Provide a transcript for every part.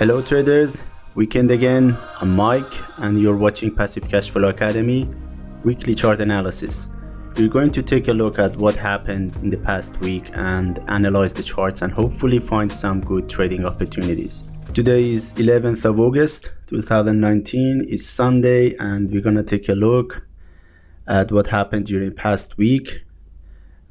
Hello traders, weekend again. I'm Mike and you're watching Passive Cash Flow Academy weekly chart analysis. We're going to take a look at what happened in the past week and analyze the charts and hopefully find some good trading opportunities. Today is 11th of August 2019. It's Sunday and we're going to take a look at what happened during the past week.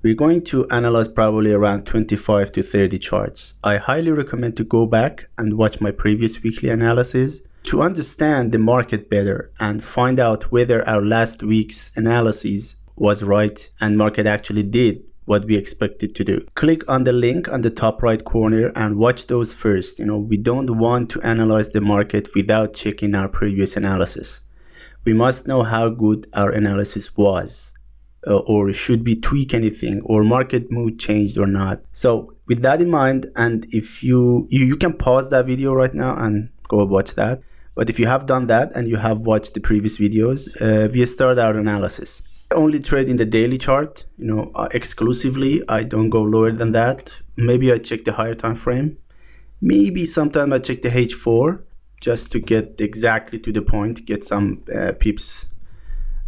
We're going to analyze probably around 25 to 30 charts. I highly recommend to go back and watch my previous weekly analysis to understand the market better and find out whether our last week's analysis was right and market actually did what we expected to do. Click on the link on the top right corner and watch those first. We don't want to analyze the market without checking our previous analysis. We must know how good our analysis was. Or should we tweak anything, or market mood changed or not. So with that in mind, and if you can pause that video right now and go watch that. But if you have done that and you have watched the previous videos, we start our analysis. I only trade in the daily chart, exclusively. I don't go lower than that. Maybe I check the higher time frame. Maybe sometimes I check the H4 just to get exactly to the point, get some pips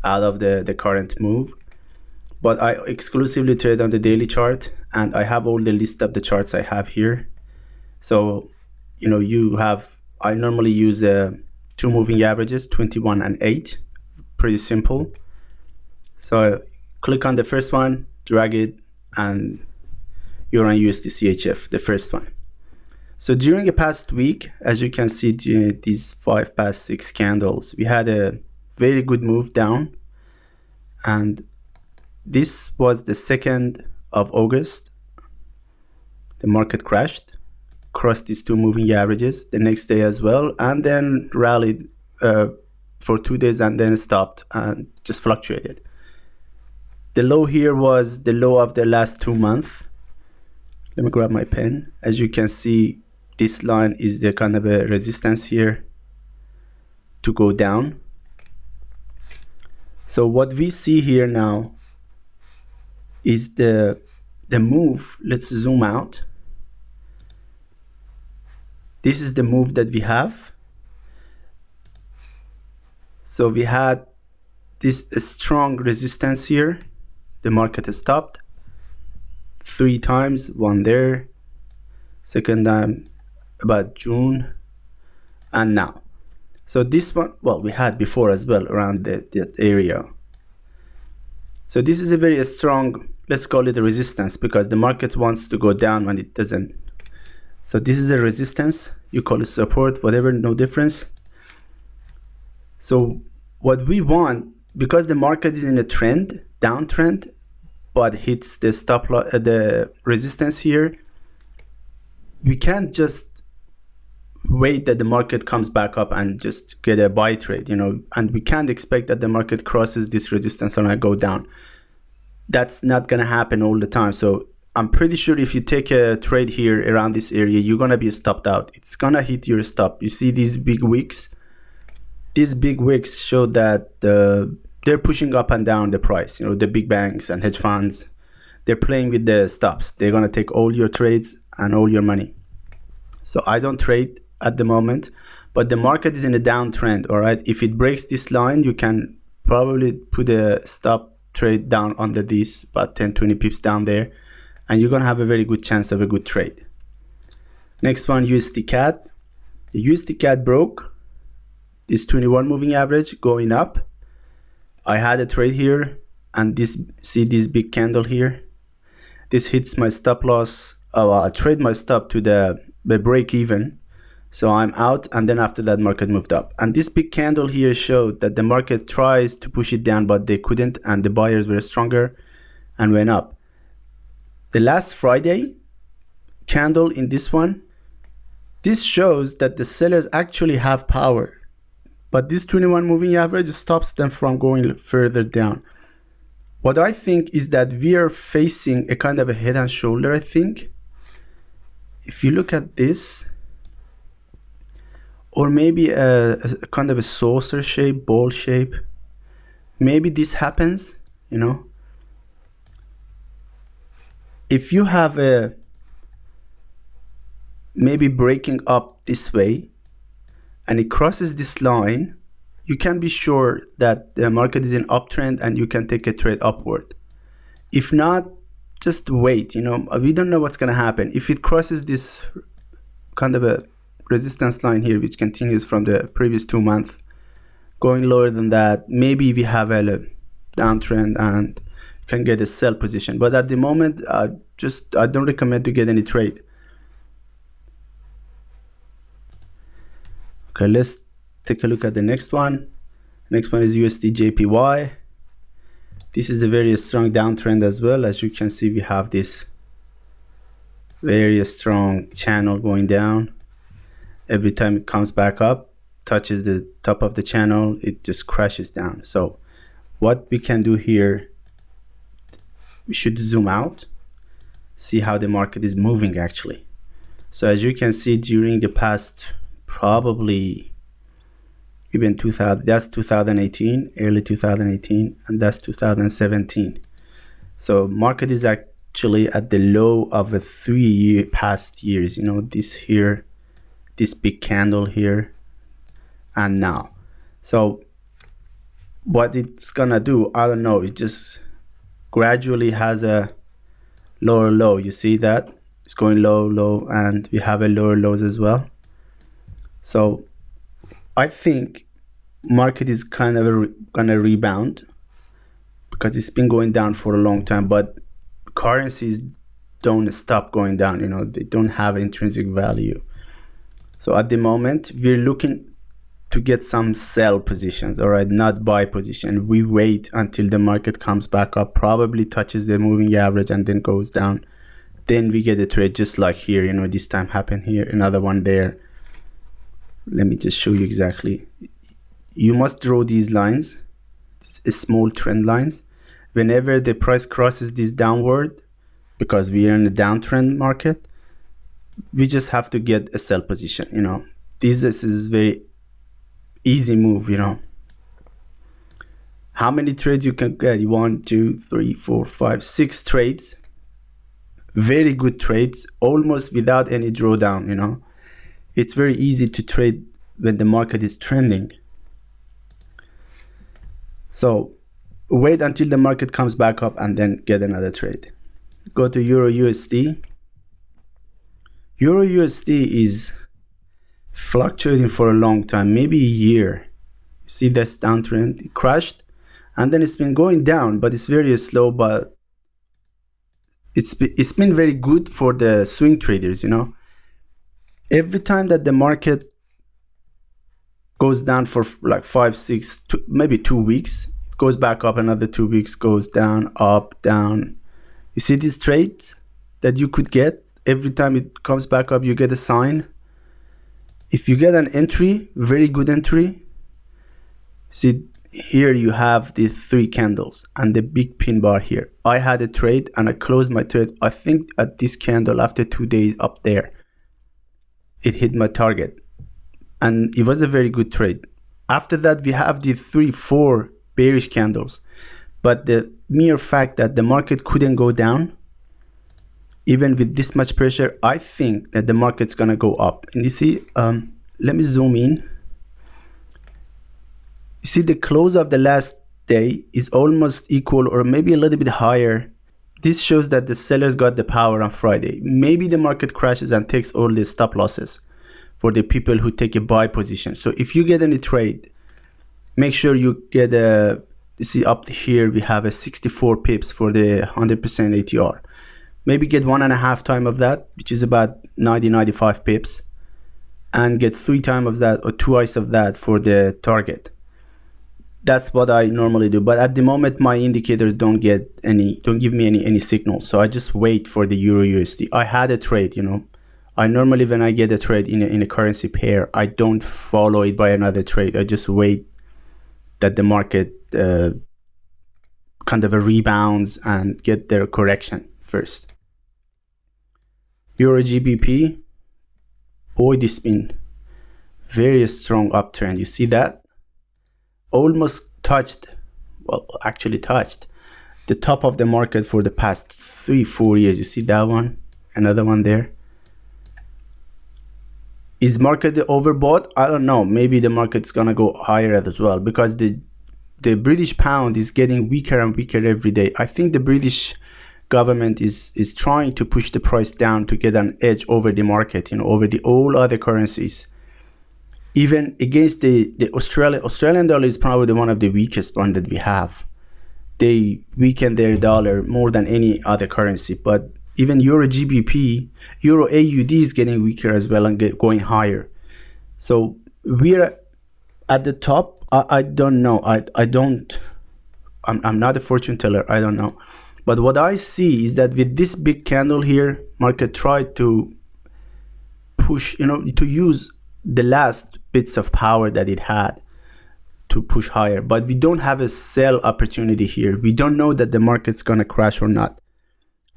out of the current move. But I exclusively trade on the daily chart, and I have all the list of the charts I have here. So, I normally use two moving averages, 21 and 8. Pretty simple. So click on the first one, drag it, and you're on USDJPY, the first one. So during the past week, as you can see, these 5 past 6 candles, we had a very good move down, and this was the 2nd of August. The market crashed, crossed these two moving averages the next day as well, and then rallied for 2 days and then stopped and just fluctuated. The low here was the low of the last 2 months. Let me grab my pen. As you can see, this line is the kind of a resistance here to go down. So what we see here now is the move. Let's zoom out. This is the move that we have. So we had this strong resistance here. The market has stopped 3 times, one there, second time about June, and now. So this one, well, we had before as well around that area. So this is a very strong, let's call it a resistance, because the market wants to go down when it doesn't. So this is a resistance, you call it support, whatever, no difference. So what we want, because the market is in a trend, downtrend, but hits the stop loss, the resistance here, we can't just wait that the market comes back up and just get a buy trade, and we can't expect that the market crosses this resistance and I go down. That's not gonna happen all the time. So I'm pretty sure if you take a trade here around this area, you're gonna be stopped out. It's gonna hit your stop. You see these big wicks? These big wicks show that they're pushing up and down the price. The big banks and hedge funds, they're playing with the stops. They're gonna take all your trades and all your money. So I don't trade at the moment, but the market is in a downtrend. All right, if it breaks this line, you can probably put a stop trade down under this, about 10-20 pips down there, and you're gonna have a very good chance of a good trade. Next one, USD CAD. The USD CAD broke this 21 moving average going up. I had a trade here, and see this big candle here. This hits my stop loss. I trade my stop to the break even. So I'm out, and then after that market moved up. And this big candle here showed that the market tries to push it down, but they couldn't, and the buyers were stronger and went up. The last Friday candle in this one, this shows that the sellers actually have power, but this 21 moving average stops them from going further down. What I think is that we are facing a kind of a head and shoulder, I think. If you look at this, or maybe a kind of a saucer shape, ball shape, maybe this happens, If you have a maybe breaking up this way, and it crosses this line, you can be sure that the market is in uptrend and you can take a trade upward. If not, just wait. We don't know what's going to happen. If it crosses this kind of a resistance line here, which continues from the previous 2 months, going lower than that, maybe we have a downtrend and can get a sell position. But at the moment, I don't recommend to get any trade. Okay, let's take a look at the next one. Next one is USDJPY. This is a very strong downtrend as well. As you can see, we have this very strong channel going down. Every time it comes back up, touches the top of the channel, it just crashes down. So what we can do here, we should zoom out, see how the market is moving actually. So as you can see, during the past probably even 2000, that's 2018, early 2018, and that's 2017. So market is actually at the low of the 3 past years. This here, this big candle here, and now. So what it's gonna do, I don't know. It just gradually has a lower low. You see that it's going low, and we have a lower lows as well. So I think market is kind of gonna rebound because it's been going down for a long time, but currencies don't stop going down. They don't have intrinsic value. So at the moment, we're looking to get some sell positions, all right, not buy position. We wait until the market comes back up, probably touches the moving average and then goes down. Then we get a trade just like here. This time happened here, another one there. Let me just show you exactly. You must draw these lines, small trend lines. Whenever the price crosses this downward, because we are in a downtrend market, we just have to get a sell position. This is very easy move. How many trades you can get? 1, 2, 3, 4, 5, 6 trades. Very good trades, almost without any drawdown. It's very easy to trade when the market is trending. So wait until the market comes back up and then get another trade. Go to EURUSD. EURUSD is fluctuating for a long time, maybe a year. You see this downtrend, it crashed, and then it's been going down, but it's very slow. But it's been very good for the swing traders. Every time that the market goes down for like 5, 6, maybe 2 weeks, it goes back up, another 2 weeks, goes down, up, down. You see these trades that you could get every time it comes back up, you get a sign. If you get an entry, very good entry, see here you have the 3 candles and the big pin bar here. I had a trade and I closed my trade, I think at this candle after 2 days up there. It hit my target and it was a very good trade. After that, we have the 3, 4 bearish candles, but the mere fact that the market couldn't go down, even with this much pressure, I think that the market's gonna go up. And you see, let me zoom in. You see the close of the last day is almost equal or maybe a little bit higher. This shows that the sellers got the power on Friday. Maybe the market crashes and takes all the stop losses for the people who take a buy position. So if you get any trade, make sure you get a, you see up here we have a 64 pips for the 100% ATR. Maybe get 1.5 times of that, which is about 95 pips, and get 3 times of that or twice of that for the target. That's what I normally do. But at the moment, my indicators don't give me any signal. So I just wait for the EURUSD. I had a trade, I normally, when I get a trade in a currency pair, I don't follow it by another trade. I just wait that the market kind of rebounds and get their correction first. Euro GBP, boy, this been very strong uptrend. You see that? Almost touched, well, actually touched the top of the market for the past 3-4 years. You see that one, another one there. Is market overbought? I don't know. Maybe the market's gonna go higher as well, because the British pound is getting weaker and weaker every day. I think the British government is trying to push the price down to get an edge over the market, you know, over the all other currencies. Even against the Australian dollar is probably one of the weakest one that we have. They weaken their dollar more than any other currency. But even Euro GBP, Euro AUD is getting weaker as well and going higher. So we're at the top. I don't know. I'm not a fortune teller. I don't know. But what I see is that with this big candle here, market tried to push, you know, to use the last bits of power that it had to push higher. But we don't have a sell opportunity here. We don't know that the market's gonna crash or not.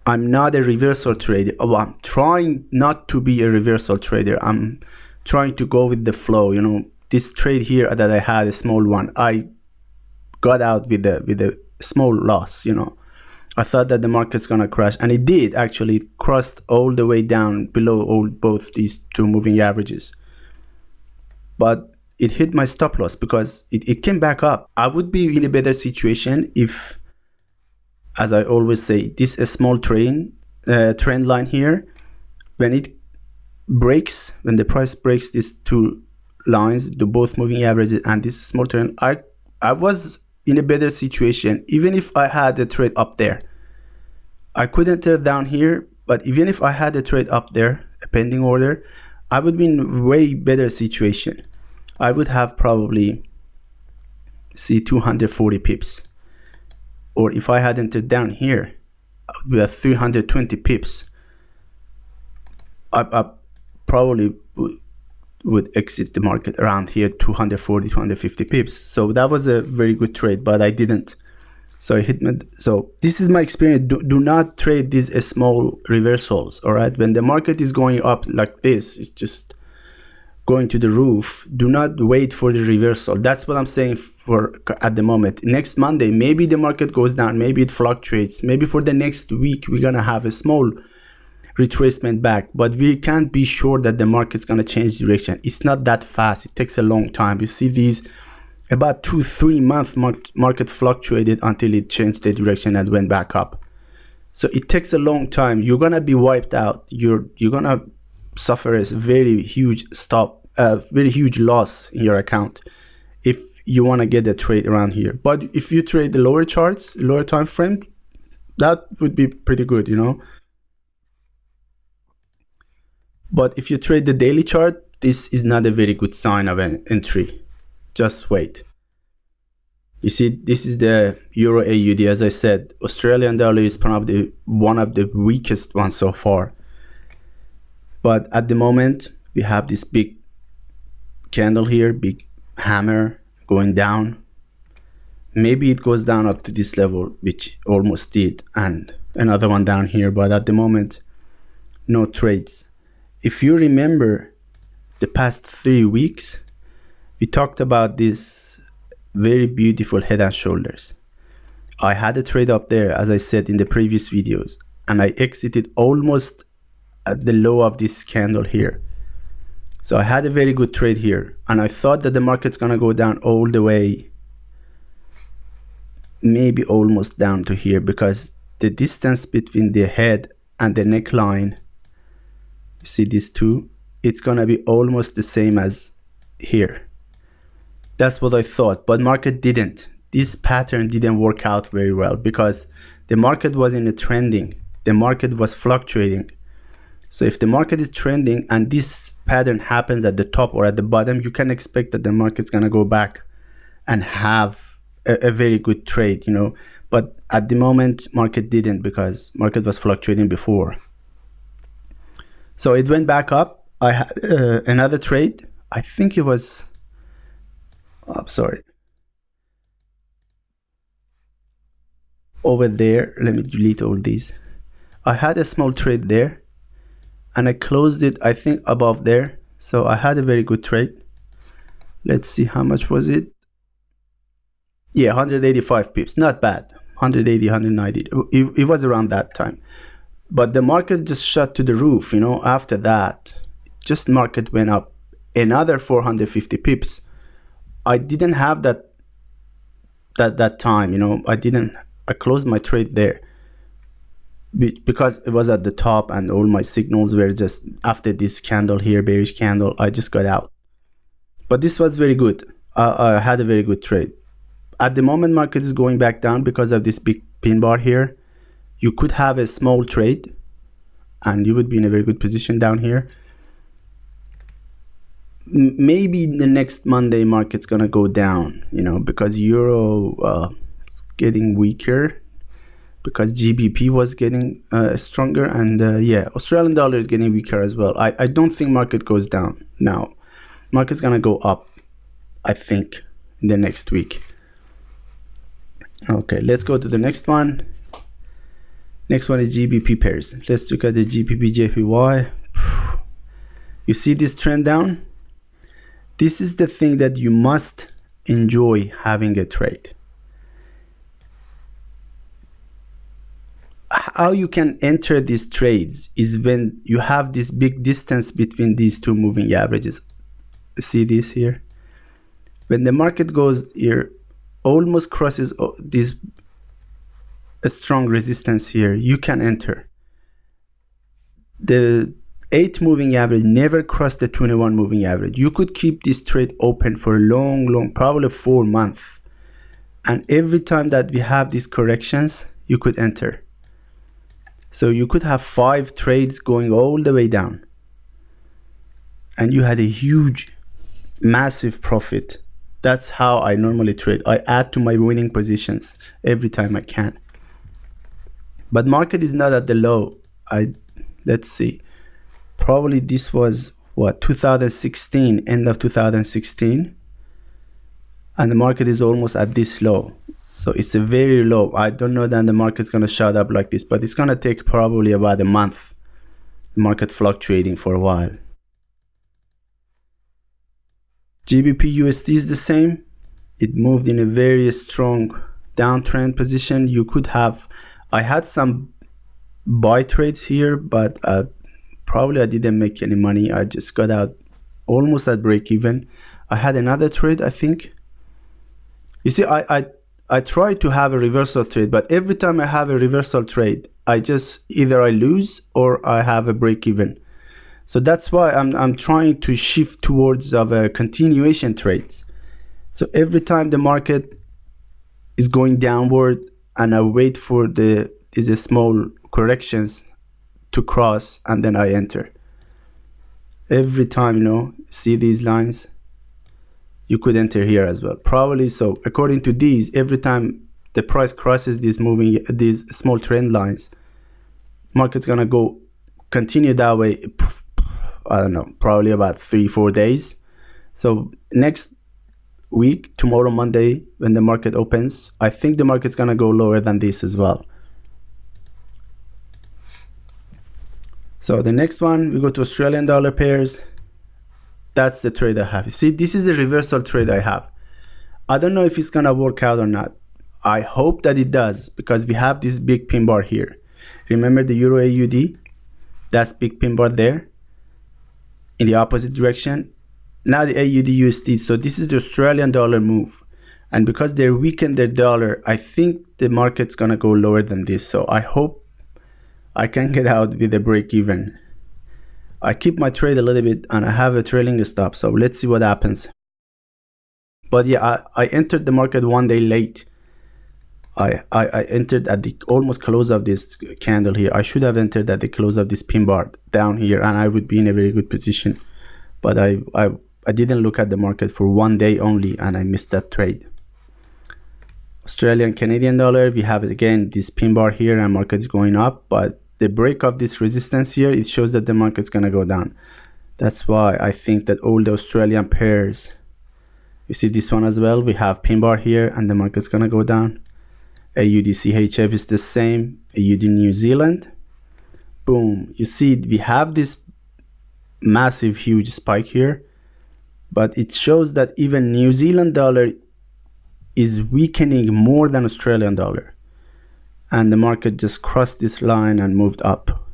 I'm not a reversal trader. Oh, I'm trying not to be a reversal trader. I'm trying to go with the flow. You know, this trade here that I had, a small one, I got out with a small loss. You know, I thought that the market's gonna crash, and it did actually. It crossed all the way down below both these two moving averages. But it hit my stop loss because it came back up. I would be in a better situation if, as I always say, this is a small trend line here. When it breaks, when the price breaks these two lines, the both moving averages and this small trend, I was in a better situation. Even if I had a trade up there, I couldn't tear down here, but even if I had a trade up there, a pending order, I would be in a way better situation. I would have probably see 240 pips. Or if I had entered down here, I would be at 320 pips. I probably would exit the market around here, 240, 250 pips. So that was a very good trade, but I didn't. So I hit me. So this is my experience. Do not trade these small reversals. All right. When the market is going up like this, it's just going to the roof. Do not wait for the reversal. That's what I'm saying for at the moment. Next Monday, maybe the market goes down. Maybe it fluctuates. Maybe for the next week, we're going to have a small retracement back, but we can't be sure that the market's going to change direction. It's not that fast. It takes a long time. You see these about 2-3 months market fluctuated until it changed the direction and went back up. So it takes a long time. You're gonna be wiped out. You're gonna suffer a very huge very huge loss in your account if you want to get a trade around here. But if you trade the lower charts, lower time frame, that would be pretty good, you know. But if you trade the daily chart, this is not a very good sign of an entry. Just wait. You see, this is the Euro AUD. As I said, Australian dollar is probably one of the weakest ones so far. But at the moment, we have this big candle here, big hammer going down. Maybe it goes down up to this level, which almost did, and another one down here. But at the moment, no trades. If you remember the past 3 weeks, we talked about this very beautiful head and shoulders. I had a trade up there, as I said in the previous videos, and I exited almost at the low of this candle here. So I had a very good trade here, and I thought that the market's gonna go down all the way, maybe almost down to here, because the distance between the head and the neckline, you see these two, it's gonna be almost the same as here. That's what I thought, but market didn't. This pattern didn't work out very well because the market was in a trending. The market was fluctuating. So if the market is trending and this pattern happens at the top or at the bottom, you can expect that the market's gonna go back and have a very good trade, you know. But at the moment, market didn't because market was fluctuating before. So it went back up. I had another trade. I think it was, I'm sorry, over there. Let me delete all these. I had a small trade there and I closed it, I think, above there. So I had a very good trade. Let's see, how much was it? Yeah, 185 pips, not bad. 180, 190, it was around that time. But the market just shot to the roof, you know. After that, just market went up another 450 pips. I didn't have that time, you know. I closed my trade there because it was at the top and all my signals were just after this candle here, bearish candle, I just got out. But this was very good. I had a very good trade. At the moment, market is going back down because of this big pin bar here. You could have a small trade and you would be in a very good position down here. Maybe the next Monday market's gonna go down, you know, because euro is getting weaker, because GBP was getting stronger, and yeah, Australian dollar is getting weaker as well. I don't think market goes down now. Market's gonna go up, I think, in the next week. Okay, let's go to the next one. Next one is GBP pairs. Let's look at the GBPJPY. You see this trend down? This is the thing that you must enjoy having a trade. How you can enter these trades is when you have this big distance between these two moving averages. See this here? When the market goes here, almost crosses this a strong resistance here, you can enter. The 8 moving average never crossed the 21 moving average. You could keep this trade open for a long, probably 4 months. And every time that we have these corrections, you could enter. So you could have 5 trades going all the way down. And you had a huge, massive profit. That's how I normally trade. I add to my winning positions every time I can. But market is not at the low. Let's see. Probably this was what, 2016, end of 2016, and the market is almost at this low. So it's a very low. I don't know that the market's gonna shut up like this, but it's gonna take probably about a month, the market fluctuating for a while. GBPUSD is the same. It moved in a very strong downtrend position. You could have, I had some buy trades here, but probably I didn't make any money. I just got out almost at break even. I had another trade, I think. You see, I try to have a reversal trade, but every time I have a reversal trade, I just either I lose or I have a break even. So that's why I'm trying to shift towards of a continuation trades. So every time the market is going downward and I wait for the small corrections to cross, and then I enter. Every time, you know, see these lines, you could enter here as well. Probably, so according to these, every time the price crosses these small trend lines, market's gonna go continue that way. I don't know, probably about 3-4 days. So next week, tomorrow Monday, when the market opens, I think the market's gonna go lower than this as well. So the next one, we go to Australian dollar pairs. That's the trade I have. See, this is a reversal trade I have. I don't know if it's gonna work out or not. I hope that it does, because we have this big pin bar here. Remember the Euro AUD? That's big pin bar there in the opposite direction. Now the AUD USD. So this is the Australian dollar move. And because they weakened their dollar, I think the market's gonna go lower than this. So I hope I can get out with a break even. I keep my trade a little bit and I have a trailing stop. So let's see what happens. But yeah, I entered the market 1 day late. I entered at the almost close of this candle here. I should have entered at the close of this pin bar down here and I would be in a very good position. But I didn't look at the market for 1 day only and I missed that trade. Australian Canadian dollar, we have again this pin bar here and market is going up, but the break of this resistance here, it shows that the market's gonna go down. That's why I think that all the Australian pairs, you see this one as well, we have pin bar here and the market's gonna go down. AUDCHF is the same. AUD New Zealand, boom. You see we have this massive huge spike here, but it shows that even New Zealand dollar is weakening more than Australian dollar, and the market just crossed this line and moved up.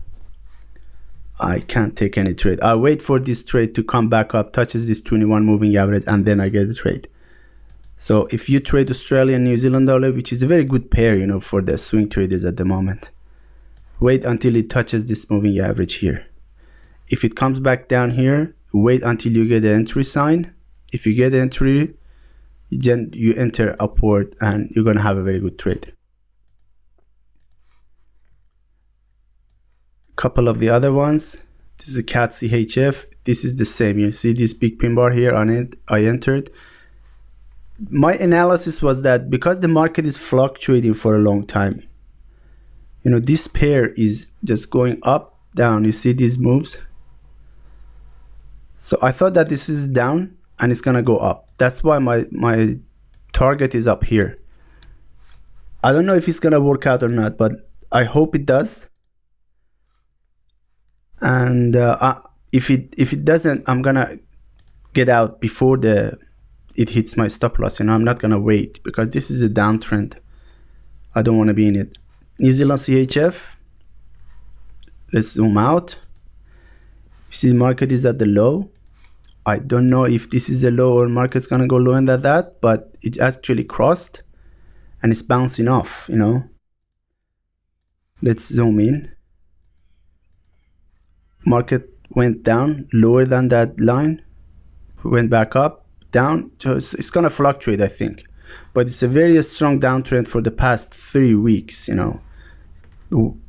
I can't take any trade. I wait for this trade to come back up, touches this 21 moving average, and then I get a trade. So if you trade Australian New Zealand dollar, which is a very good pair, you know, for the swing traders at the moment, wait until it touches this moving average here. If it comes back down here, wait until you get the entry sign. If you get the entry, then you enter upward and you're gonna have a very good trade. Couple of the other ones. This is a CADCHF. This is the same. You see this big pin bar here on it. I entered. My analysis was that because the market is fluctuating for a long time, you know, this pair is just going up, down. You see these moves. So I thought that this is down and it's gonna go up. That's why my target is up here. I don't know if it's gonna work out or not, but I hope it does. And if it doesn't, I'm gonna get out before it hits my stop loss. You know, I'm not gonna wait because this is a downtrend. I don't want to be in it. New Zealand CHF. Let's zoom out. You see the market is at the low. I don't know if this is a low or market's gonna go lower than that, but it actually crossed and it's bouncing off, you know. Let's zoom in. Market went down lower than that line, went back up, down. So it's gonna fluctuate, I think, but it's a very strong downtrend for the past 3 weeks, you know. Well,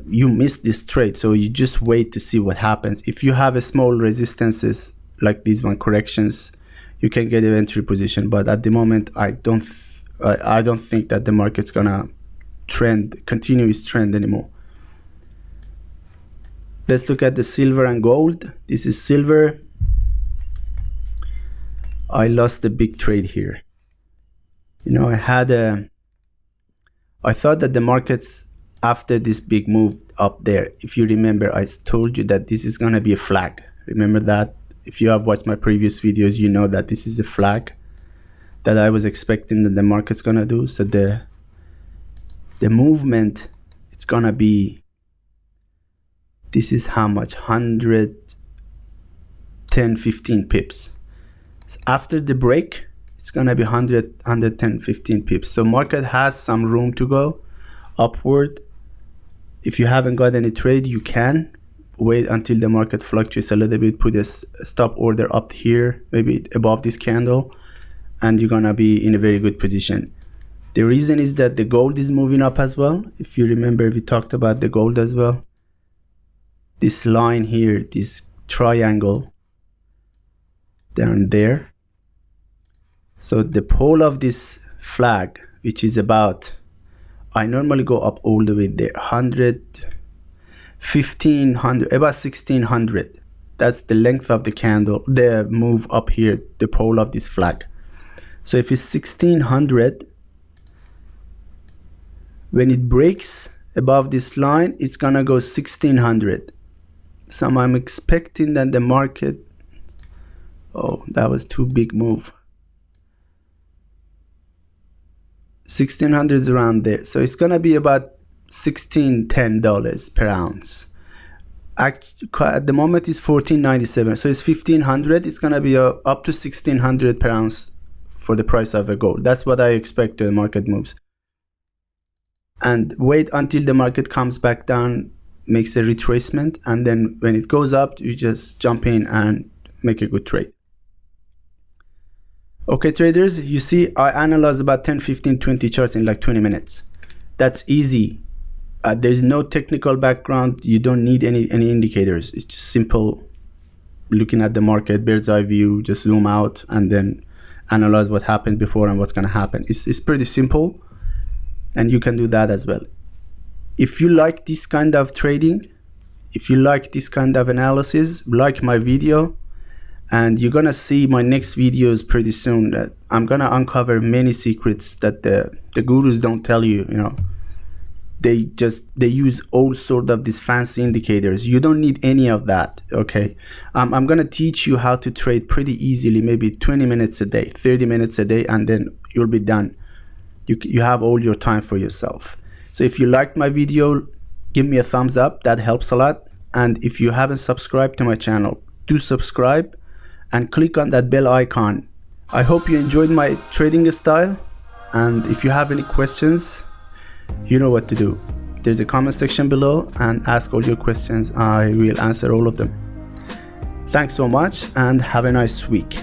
you missed this trade, so you just wait to see what happens. If you have a small resistances like these one, corrections, you can get an entry position, but at the moment I don't think that the market's gonna continue its trend anymore. Let's look at the silver and gold. This is silver. I lost a big trade here. You know, I thought that the markets after this big move up there, if you remember, I told you that this is gonna be a flag. Remember that? If you have watched my previous videos, you know that this is a flag that I was expecting that the market's gonna do. So the movement, it's gonna be, this is how much? 110, 15 pips. So after the break, it's gonna be 110, 15 pips. So market has some room to go upward. If you haven't got any trade, you can wait until the market fluctuates a little bit, put a stop order up here, maybe above this candle, and you're gonna be in a very good position. The reason is that the gold is moving up as well. If you remember, we talked about the gold as well. This line here, this triangle down there. So the pole of this flag, which is about, I normally go up all the way there, 1500, about 1600. That's the length of the candle, the move up here, the pole of this flag. So if it's 1600, when it breaks above this line, it's gonna go 1600. So I'm expecting that the market, oh, that was too big move. 1600 is around there. So it's gonna be about $16.10 per ounce. At the moment it's $14.97. So it's 1500. It's gonna be up to 1600 per ounce for the price of a gold. That's what I expect the market moves. And wait until the market comes back down, makes a retracement, and then when it goes up, you just jump in and make a good trade. Okay, traders, you see I analyzed about 10, 15, 20 charts in like 20 minutes. That's easy. There's no technical background. You don't need any indicators. It's just simple looking at the market, bird's eye view, just zoom out and then analyze what happened before and what's going to happen. It's pretty simple, and you can do that as well. If you like this kind of trading, if you like this kind of analysis, like my video, and you're gonna see my next videos pretty soon. That I'm gonna uncover many secrets that the gurus don't tell you. You know, they use all sort of these fancy indicators. You don't need any of that. Okay, I'm gonna teach you how to trade pretty easily, maybe 20 minutes a day, 30 minutes a day, and then you'll be done. You have all your time for yourself. So if you liked my video, give me a thumbs up. That helps a lot. and if you haven't subscribed to my channel, do subscribe and click on that bell icon. I hope you enjoyed my trading style, and if you have any questions, you know what to do. There's a comment section below and ask all your questions. I will answer all of them. Thanks so much and have a nice week.